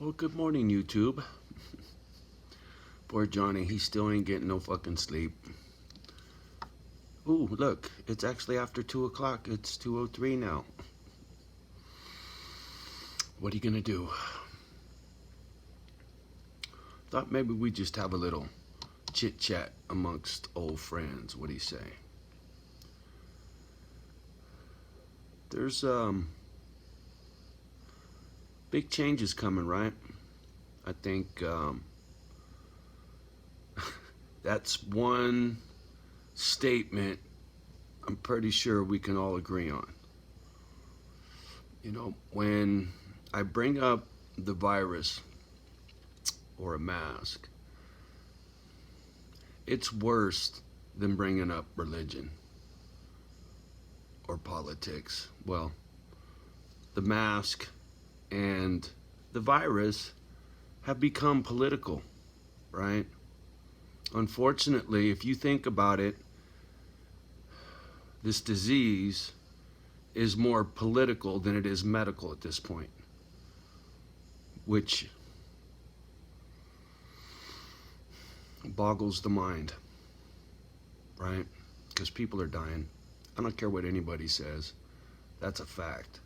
Well, good morning, YouTube. Poor Johnny, he still ain't getting no fucking sleep. Ooh, look, it's actually after 2 o'clock. It's 2:03 now. What are you gonna do? Thought maybe we just have a little chit chat amongst old friends. What do you say? There's big changes coming, right? I think that's one statement I'm pretty sure we can all agree on. You know, when I bring up the virus or a mask, it's worse than bringing up religion or politics. Well, the mask and the virus have become political, right? Unfortunately, if you think about it, this disease is more political than it is medical at this point, which boggles the mind, right? Because people are dying. I don't care what anybody says. That's a fact.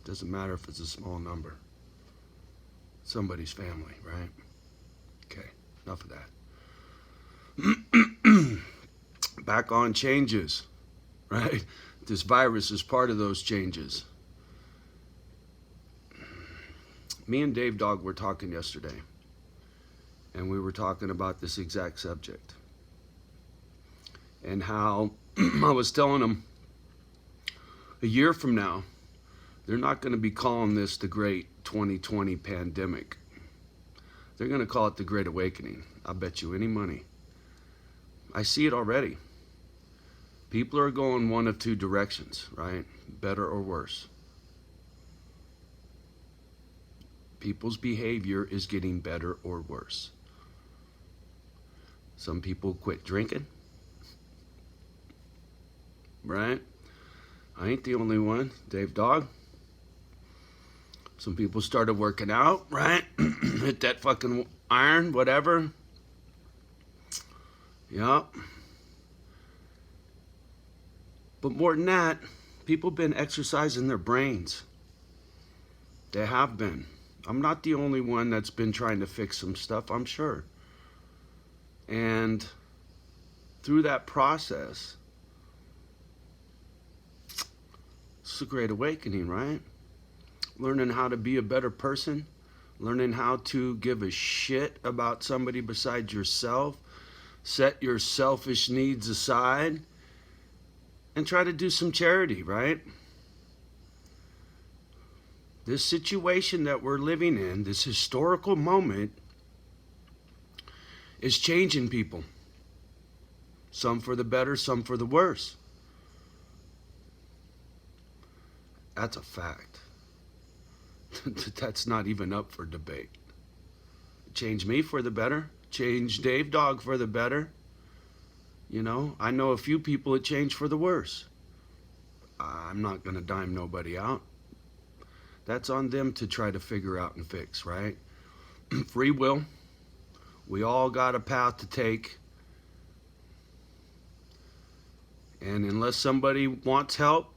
Doesn't matter if it's a small number. Somebody's family, right? Okay, enough of that. Back on changes, right? This virus is part of those changes. Me and Dave Dog were talking yesterday, and we were talking about this exact subject. And how I was telling him a year from now, they're not going to be calling this the great 2020 pandemic. They're going to call it the Great Awakening. I'll bet you any money. I see it already. People are going one of two directions, right? Better or worse. People's behavior is getting better or worse. Some people quit drinking, right? I ain't the only one. Dave Dog. Some people started working out, right? Hit that fucking iron, whatever. Yup. But more than that, people have been exercising their brains. They have been. I'm not the only one that's been trying to fix some stuff, I'm sure. And through that process, it's a great awakening, right? Learning how to be a better person, learning how to give a shit about somebody besides yourself, set your selfish needs aside, and try to do some charity, right? This situation that we're living in, this historical moment, is changing people. Some for the better, some for the worse. That's a fact. That's not even up for debate. Change me for the better. Change Dave Dog for the better. You know, I know a few people it changed for the worse. I'm not going to dime nobody out. That's on them to try to figure out and fix, right? Free will. We all got a path to take. And unless somebody wants help,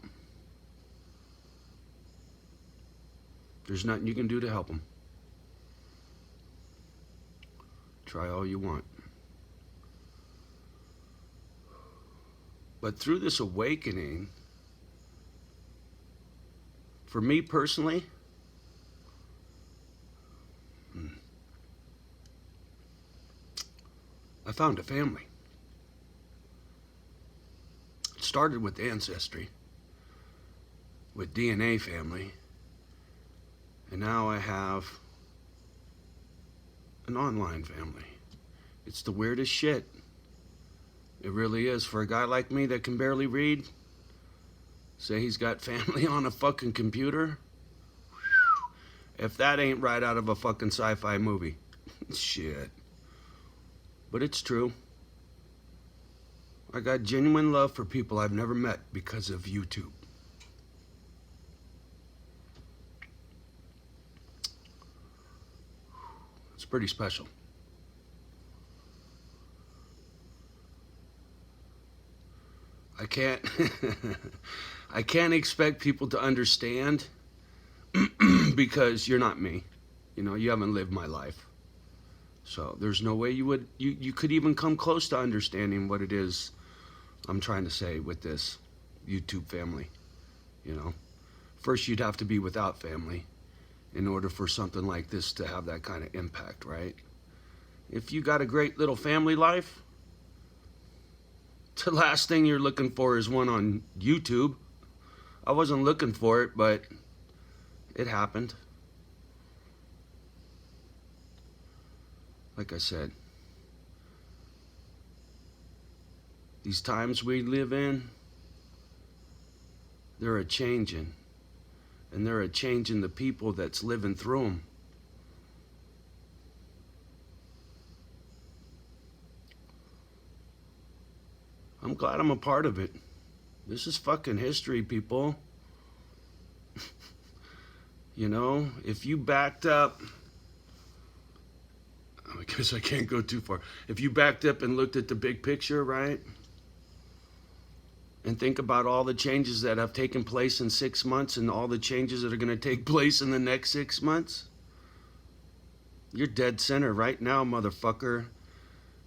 there's nothing you can do to help them. Try all you want. But through this awakening, for me personally, I found a family. It started with Ancestry, with DNA family, and now I have an online family. It's the weirdest shit. It really is. For a guy like me that can barely read, say he's got family on a fucking computer. If that ain't right out of a fucking sci-fi movie. Shit. But it's true. I got genuine love for people I've never met because of YouTube. It's pretty special. I can't I can't expect people to understand because you're not me. You know, you haven't lived my life. So there's no way you could even come close to understanding what it is I'm trying to say with this YouTube family, you know. First you'd have to be without family in order for something like this to have that kind of impact, right? If you got a great little family life, the last thing you're looking for is one on YouTube. I wasn't looking for it, but it happened. Like I said, these times we live in, they're a changing. And they're a changing the people that's living through them. I'm glad I'm a part of it. This is fucking history, people. You know, if you backed up, I guess I can't go too far. If you backed up and looked at the big picture, right? And think about all the changes that have taken place in 6 months and all the changes that are going to take place in the next 6 months. You're dead center right now, motherfucker.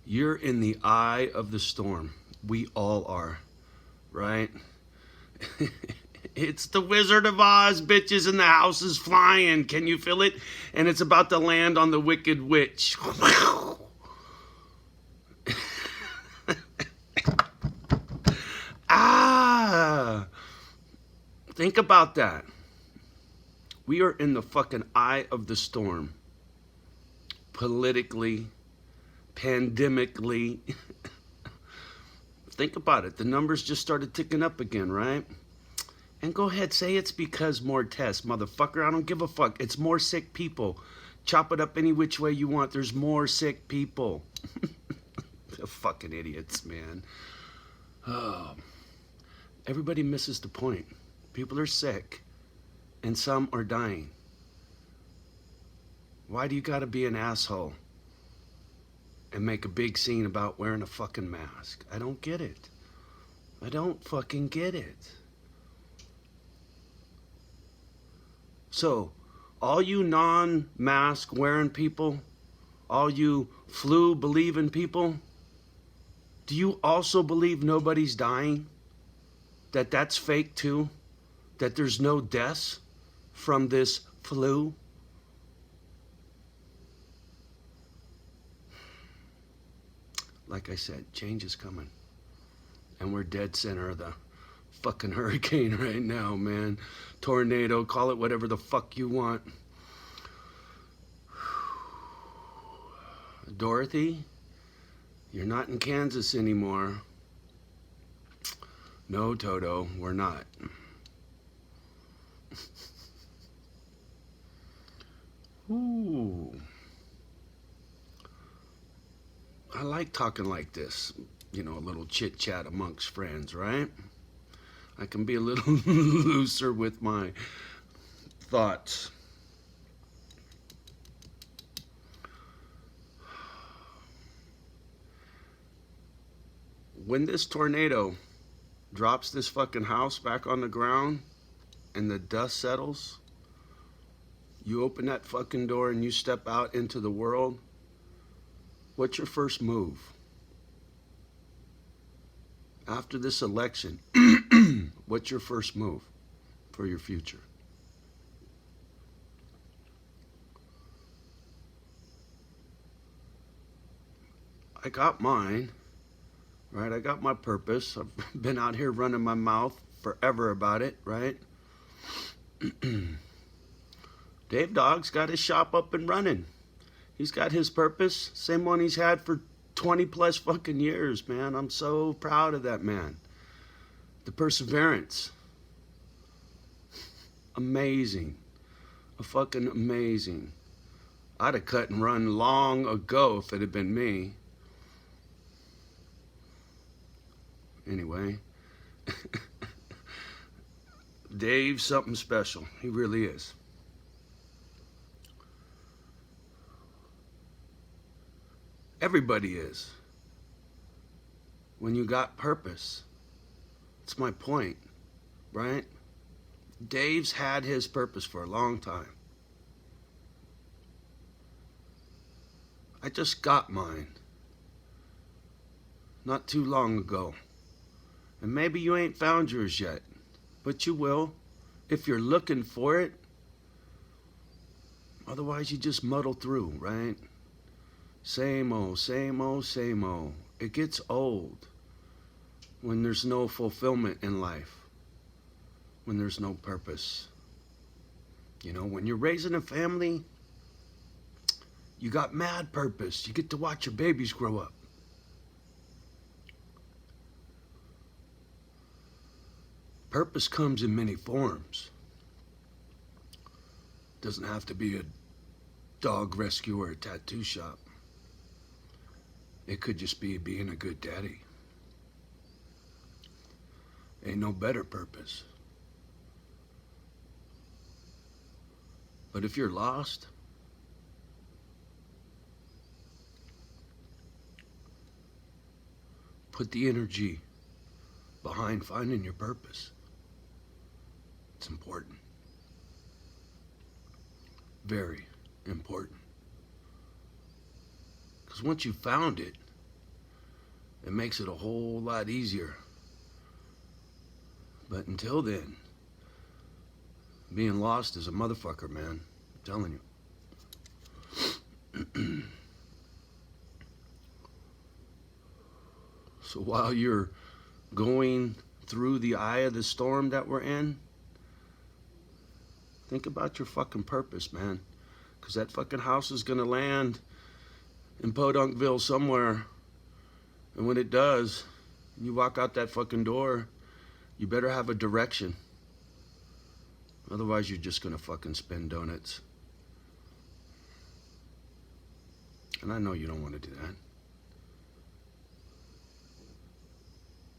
You're in the eye of the storm. We all are, right? It's the Wizard of Oz, bitches, and the house is flying. Can you feel it? And it's about to land on the Wicked Witch. Think about that. We are in the fucking eye of the storm. Politically, pandemically. Think about it. The numbers just started ticking up again, right? And go ahead, say it's because more tests, motherfucker. I don't give a fuck. It's more sick people. Chop it up any which way you want. There's more sick people. They're fucking idiots, man. Oh. Everybody misses the point. People are sick, and some are dying. Why do you gotta be an asshole and make a big scene about wearing a fucking mask? I don't get it. I don't fucking get it. So, all you non-mask wearing people, all you flu believing people, do you also believe nobody's dying? That that's fake too? That there's no deaths from this flu? Like I said, change is coming. And we're dead center of the fucking hurricane right now, man. Tornado, call it whatever the fuck you want. Dorothy, you're not in Kansas anymore. No, Toto, we're not. Ooh. I like talking like this. You know, a little chit chat amongst friends, right? I can be a little looser with my thoughts. When this tornado drops this fucking house back on the ground and the dust settles, you open that fucking door and you step out into the world, what's your first move? After this election, what's your first move for your future? I got mine, right? I got my purpose. I've been out here running my mouth forever about it, right? Dave Dogg's got his shop up and running. He's got his purpose, same one he's had for 20 plus fucking years, man. I'm so proud of that man. The perseverance. Amazing. Fucking amazing. I'd have cut and run long ago if it had been me. Anyway. Dave's something special. He really is. Everybody is. When you got purpose. That's my point, right? Dave's had his purpose for a long time. I just got mine not too long ago. And maybe you ain't found yours yet, but you will if you're looking for it. Otherwise, you just muddle through, right? Same old, same old, same old. It gets old when there's no fulfillment in life, when there's no purpose. You know, when you're raising a family, you got mad purpose. You get to watch your babies grow up. Purpose comes in many forms. Doesn't have to be a dog rescue or a tattoo shop. It could just be being a good daddy. Ain't no better purpose. But if you're lost, put the energy behind finding your purpose. It's important. Very important. Because once you found it, it makes it a whole lot easier. But until then, being lost is a motherfucker, man. I'm telling you. So while you're going through the eye of the storm that we're in, think about your fucking purpose, man. Because that fucking house is going to land in Podunkville somewhere. And when it does, you walk out that fucking door, you better have a direction. Otherwise, you're just going to fucking spin donuts. And I know you don't want to do that.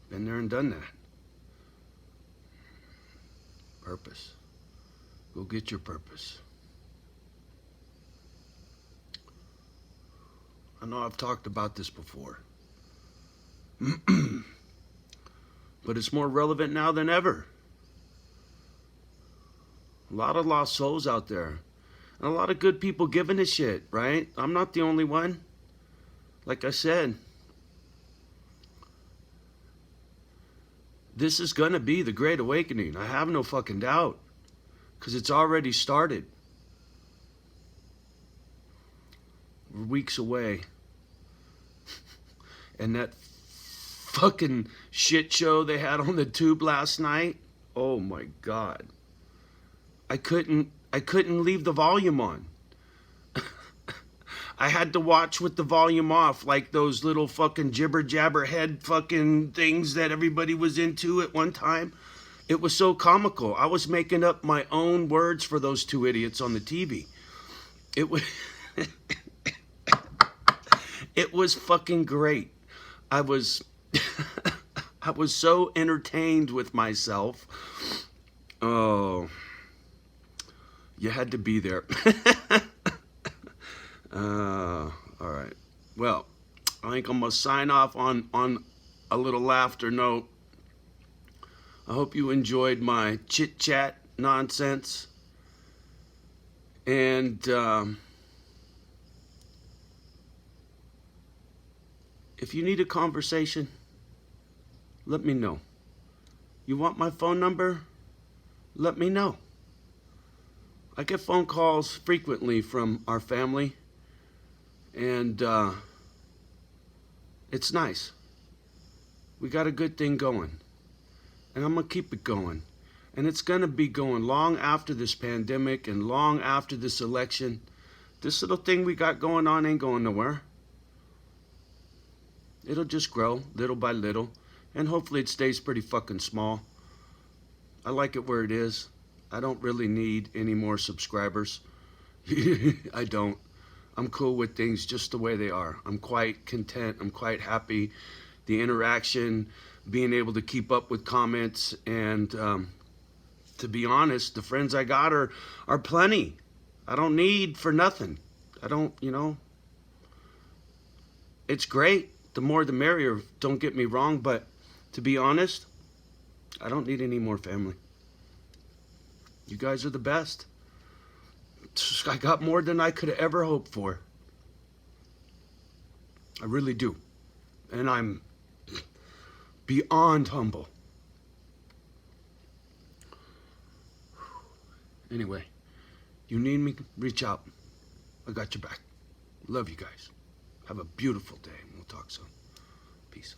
Been there and done that. Purpose. Go get your purpose. I know I've talked about this before. But it's more relevant now than ever. A lot of lost souls out there. And a lot of good people giving a shit, right? I'm not the only one. Like I said, this is going to be the Great Awakening. I have no fucking doubt. Because it's already started. We're weeks away. And that fucking shit show they had on the tube last night. Oh my God. I couldn't leave the volume on. I had to watch with the volume off, like those little fucking jibber jabber head fucking things that everybody was into at one time. It was so comical. I was making up my own words for those two idiots on the TV. It was it was fucking great. I was I was so entertained with myself. Oh, you had to be there. All right. Well, I think I'm gonna sign off on a little laughter note. I hope you enjoyed my chit chat nonsense. And if you need a conversation, let me know. You want my phone number? Let me know. I get phone calls frequently from our family, and it's nice. We got a good thing going, and I'm going to keep it going. And it's going to be going long after this pandemic and long after this election. This little thing we got going on ain't going nowhere. It'll just grow little by little, and hopefully it stays pretty fucking small. I like it where it is. I don't really need any more subscribers. I don't. I'm cool with things just the way they are. I'm quite content. I'm quite happy. The interaction, being able to keep up with comments, and to be honest, the friends I got are plenty. I don't need for nothing. I don't, It's great. The more the merrier, don't get me wrong, but to be honest, I don't need any more family. You guys are the best. I got more than I could ever hope for. I really do. And I'm beyond humble. Anyway, you need me, reach out. I got your back. Love you guys. Have a beautiful day, and we'll talk soon. Peace.